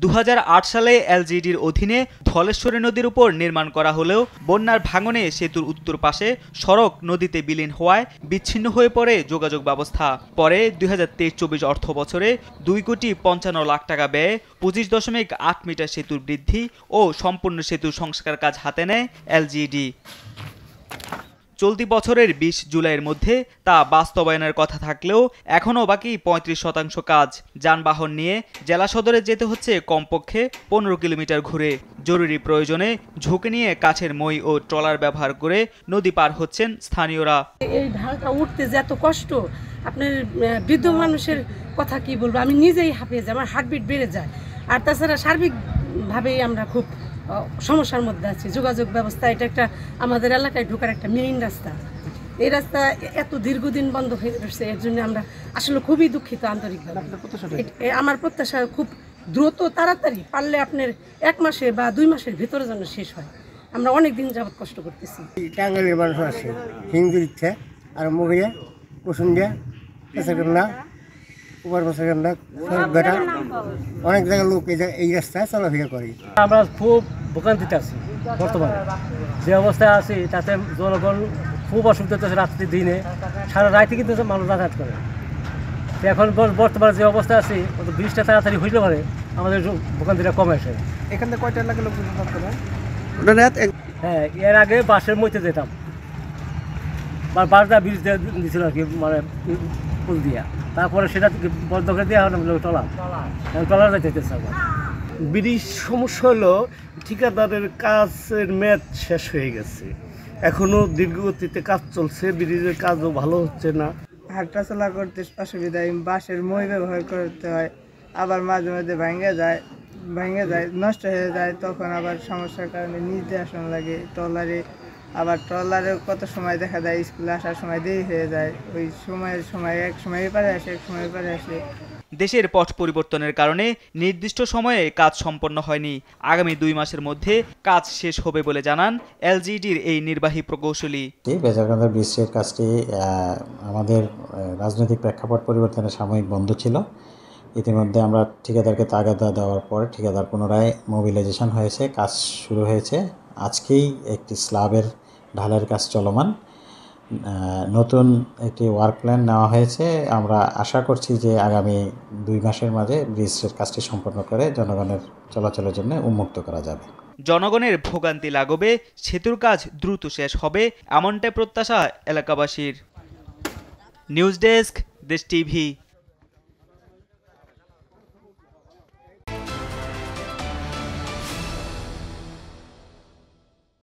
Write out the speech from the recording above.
2008 সালে এলজিইডির অধীনে ধলেশ্বরী নদীর উপর নির্মাণ করা হলেও বন্যার ভাঙনে সেতুর উত্তর পাশে সড়ক নদীতে বিলীন হওয়ায় বিচ্ছিন্ন হয়ে পড়ে যোগাযোগ ব্যবস্থা। পরে 2023-24 অর্থ বছরে 2,55,00,000 টাকা ব্যয়ে 25.8 মিটার সেতুর বৃদ্ধি ও সম্পূর্ণ সেতুর সংস্কার কাজ হাতে নেয় এলজিইডি। চলতি বছরের 20 জুলাইয়ের মধ্যে তা বাস্তবায়নের কথা থাকলেও এখনও বাকি 35% কাজ। যানবাহন নিয়ে জেলা সদরে যেতে হচ্ছে কমপক্ষে 15 কিলোমিটার ঘুরে। জরুরি প্রয়োজনে ঝুঁকি নিয়ে কাছের মই ও ট্রলার ব্যবহার করে নদী পার হচ্ছেন স্থানীয়রা। এই ঢালটা উঠতে যে এত কষ্ট, আপনার বৃদ্ধ মানুষের কথা কি বলবো, আমি নিজেই হাঁপিয়ে যাই, আমার হার্টবিট বেড়ে যায়। আর তাছাড়া সার্বিকভাবেই আমরা খুব সমস্যার মধ্যে আছি। যোগাযোগ ব্যবস্থা এটা একটা আমাদের এলাকায় ঢোকার একটা মেইন রাস্তা, এই রাস্তা এত দীর্ঘদিন বন্ধ হয়ে রয়েছে। এর জন্য আমরা আসলে খুবই দুঃখিত আন্তরিকভাবে। আমার প্রত্যাশা খুব দ্রুত তাড়াতাড়ি পারলে আপনার 1 মাসে বা 2 মাসের ভিতরে যেন শেষ হয়। আমরা অনেক দিন যাবৎ কষ্ট করতেছি। টাঙ্গাইলের মানুষ আছে হিন্দুর ইচ্ছা আর মহিলা কুসুন্ডিয়া পেশাগন্ডা উপর পেশাগন্ডা বেটা অনেক জায়গার লোক এই রাস্তায় চলাফেরা করে। আমরা খুব ভোগান্তিতে আছি বর্তমানে, যে অবস্থায় আছি তাতে জনগণ খুব অসুবিধা হচ্ছে। রাত্রি দিনে সারা রাতে কিন্তু মানুষ যাতায়াত করে। এখন বর্তমানে যে অবস্থায় আছি ব্রিজটা তাড়াতাড়ি হইলে পারে আমাদের ভোগান্তিটা কমে আসে। এখান থেকে কয়টা এলাকার লোক হ্যাঁ, এর আগে বাসের মধ্যে যেতাম, বাস দেওয়া ব্রিজ দিয়েছিল আর কি, মানে পুল দিয়া। তারপরে সেটা বন্ধ করে দেওয়া হলো ট্রলার যাইতে আবার। ব্রিজ সমস্যা হলো ঠিকাদারের কাজের মেয়াদ শেষ হয়ে গেছে, এখনো দীর্ঘগতিতে কাজ চলছে, ব্রিজের কাজও ভালো হচ্ছে না। হাঁটা চলা করতে অসুবিধা, বাঁশের মই ব্যবহার করতে হয়, আবার মাঝে মাঝে ভেঙে যায় নষ্ট হয়ে যায়, তখন আবার সমস্যার কারণে নিচে আসানো লাগে ট্রলারে। আবার ট্রলারে কত সময় দেখা যায় স্কুলে আসার সময় দেরি হয়ে যায়, ওই সময় এক সময় এপারে আসে এক সময় এপারে আসে। দেশের পথ পরিবর্তনের কারণে নির্দিষ্ট সময়ে কাজ সম্পন্ন হয়নি। আগামী 2 মাসের মধ্যে কাজ শেষ হবে বলে জানান এলজিইডির এই নির্বাহী প্রকৌশলী। বেজারকান্দা ব্রিজের কাজটি আমাদের রাজনৈতিক প্রেক্ষাপট পরিবর্তনের সাময়িক বন্ধ ছিল। ইতিমধ্যে আমরা ঠিকাদারকে তাগাদা দেওয়ার পর ঠিকাদার পুনরায় মোবিলাইজেশন হয়েছে, কাজ শুরু হয়েছে। আজকেই একটি স্ল্যাবের ঢালের কাজ চলমান, নতুন একটি ওয়ার্ক প্ল্যান নেওয়া হয়েছে। আমরা আশা করছি যে আগামী 2 মাসের মাঝে ব্রিজের কাজটি সম্পন্ন করে জনগণের চলাচলের জন্য উন্মুক্ত করা যাবে। জনগণের ভোগান্তি লাগবে, সেতুর কাজ দ্রুত শেষ হবে, এমনটাই প্রত্যাশা এলাকাবাসীর। নিউজ ডেস্ক, দেশ টিভি।